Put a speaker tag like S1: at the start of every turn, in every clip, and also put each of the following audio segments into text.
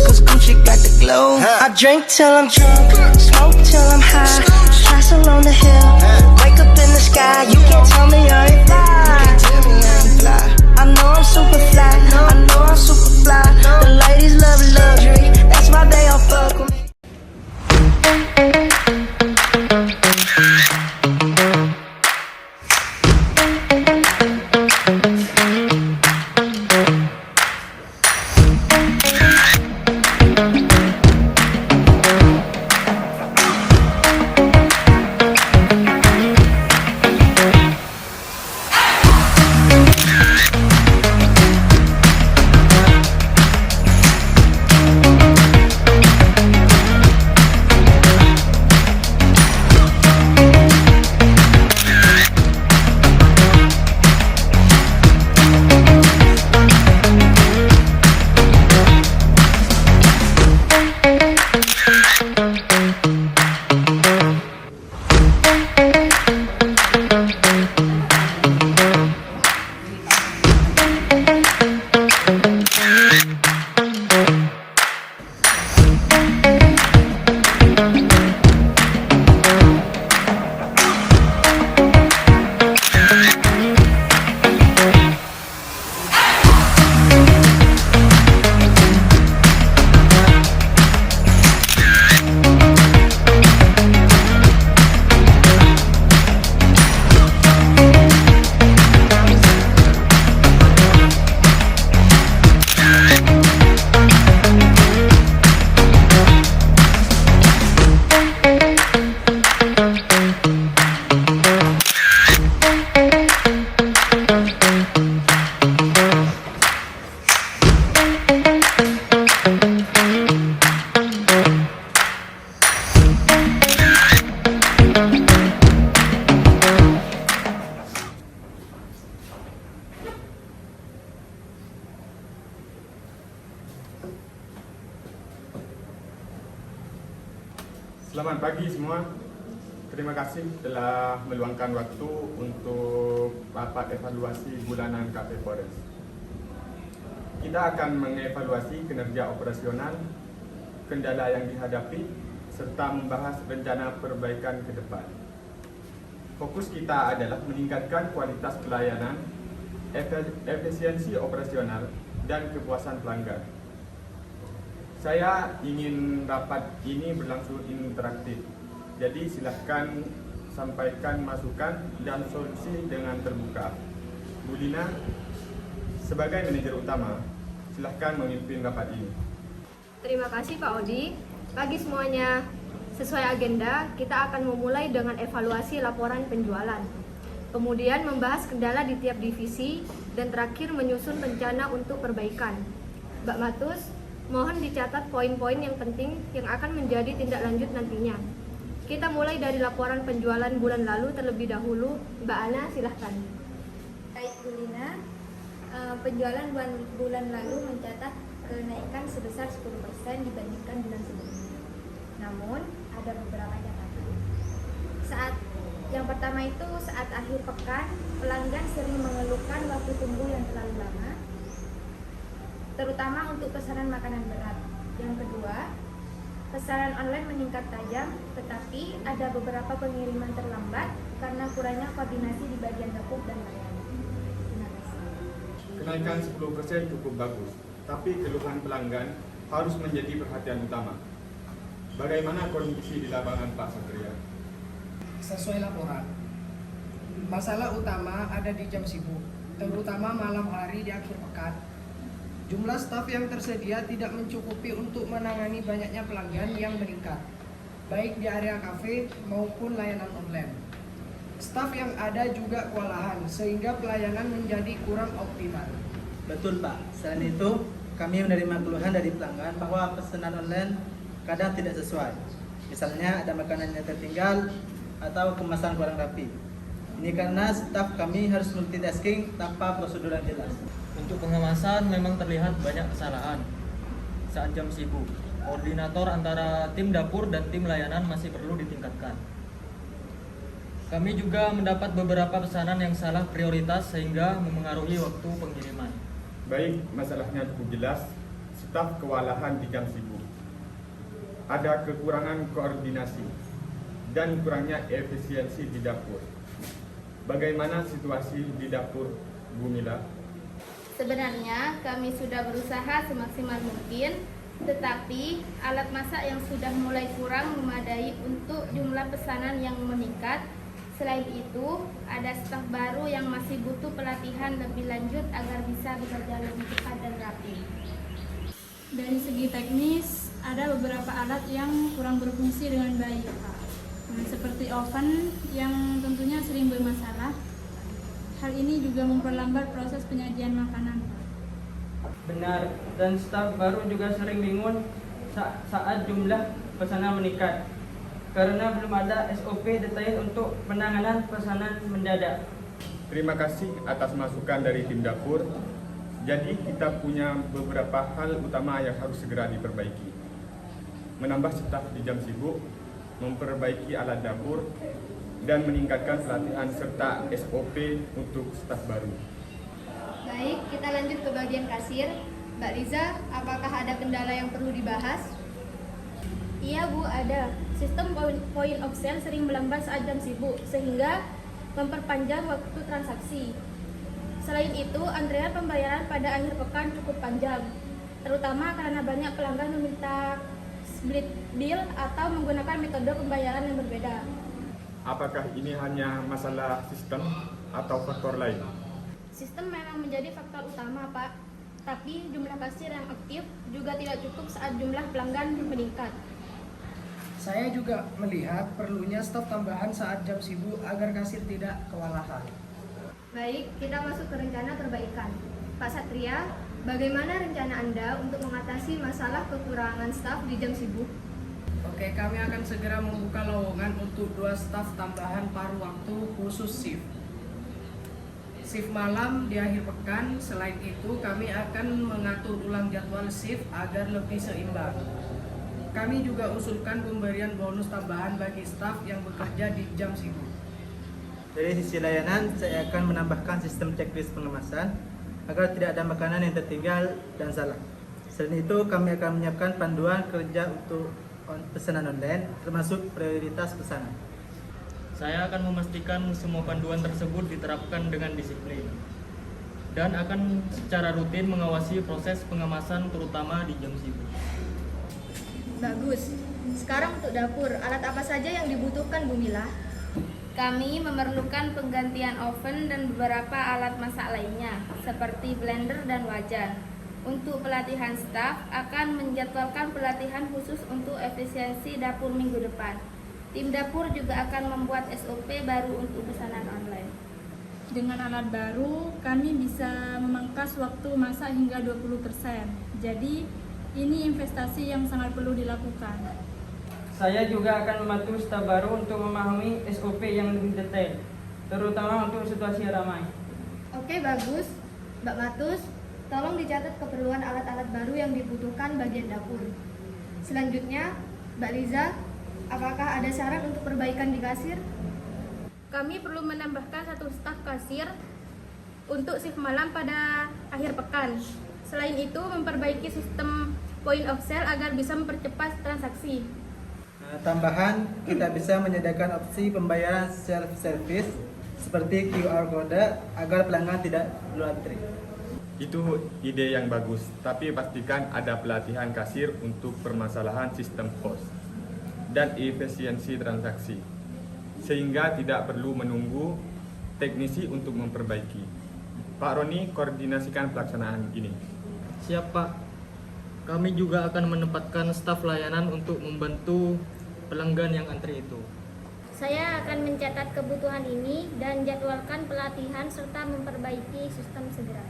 S1: cause Gucci got the glow. I drink till I'm drunk, smoke till I'm high, castle on the hill, wake up in the sky. You can't tell me I ain't fly. I know I'm super fly, I know I'm super fly. The ladies love luxury, that's why they all fuck with me.
S2: Selamat pagi semua. Terima kasih telah meluangkan waktu untuk rapat evaluasi bulanan Cafe Forest. Kita akan mengevaluasi kinerja operasional, kendala yang dihadapi, serta membahas rencana perbaikan ke depan. Fokus kita adalah meningkatkan kualitas pelayanan, efisiensi operasional, dan kepuasan pelanggan. Saya ingin rapat ini berlangsung interaktif, jadi silakan sampaikan masukan dan solusi dengan terbuka. Bu Lina, sebagai manajer utama, silakan memimpin rapat ini.
S3: Terima kasih Pak Odi. Pagi semuanya, sesuai agenda, kita akan memulai dengan evaluasi laporan penjualan. Kemudian membahas kendala di tiap divisi, dan terakhir menyusun rencana untuk perbaikan. Mbak Matus, mohon dicatat poin-poin yang penting yang akan menjadi tindak lanjut nantinya. Kita mulai dari laporan penjualan bulan lalu terlebih dahulu. Mbak Ana, silahkan.
S4: Baik Bu Lina, penjualan bulan lalu mencatat kenaikan sebesar 10% dibandingkan bulan sebelumnya. Namun, ada beberapa catatan. Yang pertama itu saat akhir pekan, pelanggan sering mengeluhkan waktu tunggu yang terlalu lama, terutama untuk pesanan makanan berat. Yang kedua, pesanan online meningkat tajam, tetapi ada beberapa pengiriman terlambat karena kurangnya koordinasi di bagian tepuk dan layanan. Terima kasih.
S2: Kenaikan 10% cukup bagus, tapi keluhan pelanggan harus menjadi perhatian utama. Bagaimana kondisi di lapangan Pak Satria?
S5: Sesuai laporan, masalah utama ada di jam sibuk, terutama malam hari di akhir pekan. Jumlah staf yang tersedia tidak mencukupi untuk menangani banyaknya pelanggan yang meningkat, baik di area kafe maupun layanan online. Staf yang ada juga kewalahan, sehingga pelayanan menjadi kurang optimal.
S6: Betul Pak, selain itu kami menerima keluhan dari pelanggan bahwa pesanan online kadang tidak sesuai. Misalnya ada makanan yang tertinggal atau kemasan kurang rapi. Ini karena staf kami harus multitasking tanpa prosedur yang jelas.
S7: Untuk pengemasan memang terlihat banyak kesalahan saat jam sibuk. Koordinator antara tim dapur dan tim layanan masih perlu ditingkatkan. Kami juga mendapat beberapa pesanan yang salah prioritas sehingga memengaruhi waktu pengiriman.
S2: Baik, masalahnya cukup jelas. staf kewalahan di jam sibuk. Ada kekurangan koordinasi dan kurangnya efisiensi di dapur. Bagaimana situasi di dapur, Bu Mila?
S4: Sebenarnya kami sudah berusaha semaksimal mungkin, tetapi alat masak yang sudah mulai kurang memadai untuk jumlah pesanan yang meningkat. Selain itu, ada staf baru yang masih butuh pelatihan lebih lanjut agar bisa bekerja lebih cepat dan rapi.
S8: Dari segi teknis, ada beberapa alat yang kurang berfungsi dengan baik, Pak. Seperti oven yang tentunya sering bermasalah. Hal ini juga memperlambat proses penyajian makanan, Pak.
S9: Benar, dan staf baru juga sering bingung saat jumlah pesanan meningkat karena belum ada SOP detail untuk penanganan pesanan mendadak.
S2: Terima kasih atas masukan dari tim dapur. Jadi kita punya beberapa hal utama yang harus segera diperbaiki. Menambah staf di jam sibuk, memperbaiki alat dapur, dan meningkatkan pelatihan serta SOP untuk staf baru.
S3: Baik, kita lanjut ke bagian kasir. Mbak Riza, apakah ada kendala yang perlu dibahas?
S4: Iya Bu, ada. Sistem point of sale sering melambat saat jam sibuk, sehingga memperpanjang waktu transaksi. Selain itu, antrean pembayaran pada akhir pekan cukup panjang, terutama karena banyak pelanggan meminta split bill atau menggunakan metode pembayaran yang berbeda.
S2: Apakah ini hanya masalah sistem atau faktor lain?
S4: Sistem memang menjadi faktor utama, Pak. Tapi jumlah kasir yang aktif juga tidak cukup saat jumlah pelanggan meningkat.
S5: Saya juga melihat perlunya staf tambahan saat jam sibuk agar kasir tidak kewalahan.
S3: Baik, kita masuk ke rencana perbaikan. Pak Satria, bagaimana rencana Anda untuk mengatasi masalah kekurangan staf di jam sibuk?
S5: Oke, kami akan segera membuka lowongan untuk 2 staf tambahan paruh waktu khusus shift. Shift malam di akhir pekan. Selain itu, kami akan mengatur ulang jadwal shift agar lebih seimbang. Kami juga usulkan pemberian bonus tambahan bagi staf yang bekerja di jam sibuk.
S6: Dari sisi layanan, saya akan menambahkan sistem checklist pengemasan agar tidak ada makanan yang tertinggal dan salah. Selain itu, kami akan menyiapkan panduan kerja untuk pesanan online, termasuk prioritas pesanan.
S7: Saya akan memastikan semua panduan tersebut diterapkan dengan disiplin dan akan secara rutin mengawasi proses pengemasan terutama di jam sibuk.
S3: Bagus. Sekarang untuk dapur, alat apa saja yang dibutuhkan Bu Mila?
S4: Kami memerlukan penggantian oven dan beberapa alat masak lainnya, seperti blender dan wajan. Untuk pelatihan staf, akan menjadwalkan pelatihan khusus untuk efisiensi dapur minggu depan. Tim dapur juga akan membuat SOP baru untuk pesanan online.
S8: Dengan alat baru, kami bisa memangkas waktu masak hingga 20%. Jadi, ini investasi yang sangat perlu dilakukan.
S9: Saya juga akan membantu staf baru untuk memahami SOP yang lebih detail, terutama untuk situasi ramai.
S3: Oke, bagus. Mbak Matus, tolong dicatat keperluan alat-alat baru yang dibutuhkan bagian dapur. Selanjutnya, Mbak Liza, apakah ada saran untuk perbaikan di kasir?
S4: Kami perlu menambahkan 1 staf kasir untuk shift malam pada akhir pekan. Selain itu, memperbaiki sistem point of sale agar bisa mempercepat transaksi.
S6: Tambahan, kita bisa menyediakan opsi pembayaran self-service seperti QR code agar pelanggan tidak perlu antri.
S2: Itu ide yang bagus, tapi pastikan ada pelatihan kasir untuk permasalahan sistem POS dan efisiensi transaksi, sehingga tidak perlu menunggu teknisi untuk memperbaiki. Pak Roni, koordinasikan pelaksanaan ini.
S7: Siap, Pak. Kami juga akan menempatkan staf layanan untuk membantu pelanggan yang antri itu.
S4: Saya akan mencatat kebutuhan ini dan jadwalkan pelatihan serta memperbaiki sistem segera.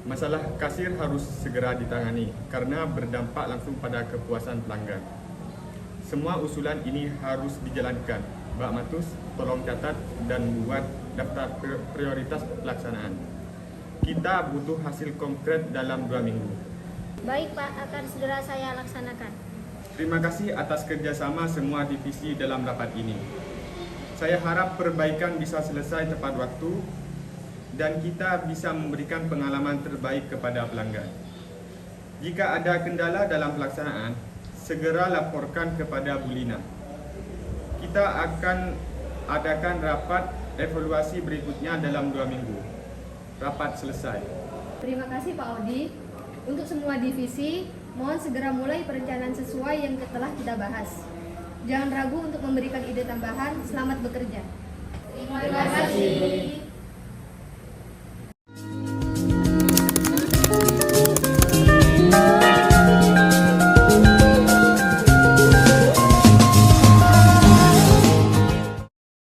S2: Masalah kasir harus segera ditangani karena berdampak langsung pada kepuasan pelanggan. Semua usulan ini harus dijalankan. Mbak Matus, tolong catat dan buat daftar prioritas pelaksanaan. Kita butuh hasil konkret dalam 2 minggu.
S4: Baik Pak, akan segera saya laksanakan.
S2: Terima kasih atas kerjasama semua divisi dalam rapat ini. Saya harap perbaikan bisa selesai tepat waktu dan kita bisa memberikan pengalaman terbaik kepada pelanggan. Jika ada kendala dalam pelaksanaan, segera laporkan kepada Bu Lina. Kita akan adakan rapat evaluasi berikutnya dalam 2 minggu. Rapat selesai.
S3: Terima kasih Pak Odi. Untuk semua divisi, mohon segera mulai perencanaan sesuai yang telah kita bahas. Jangan ragu untuk memberikan ide tambahan. Selamat bekerja.
S4: Terima kasih.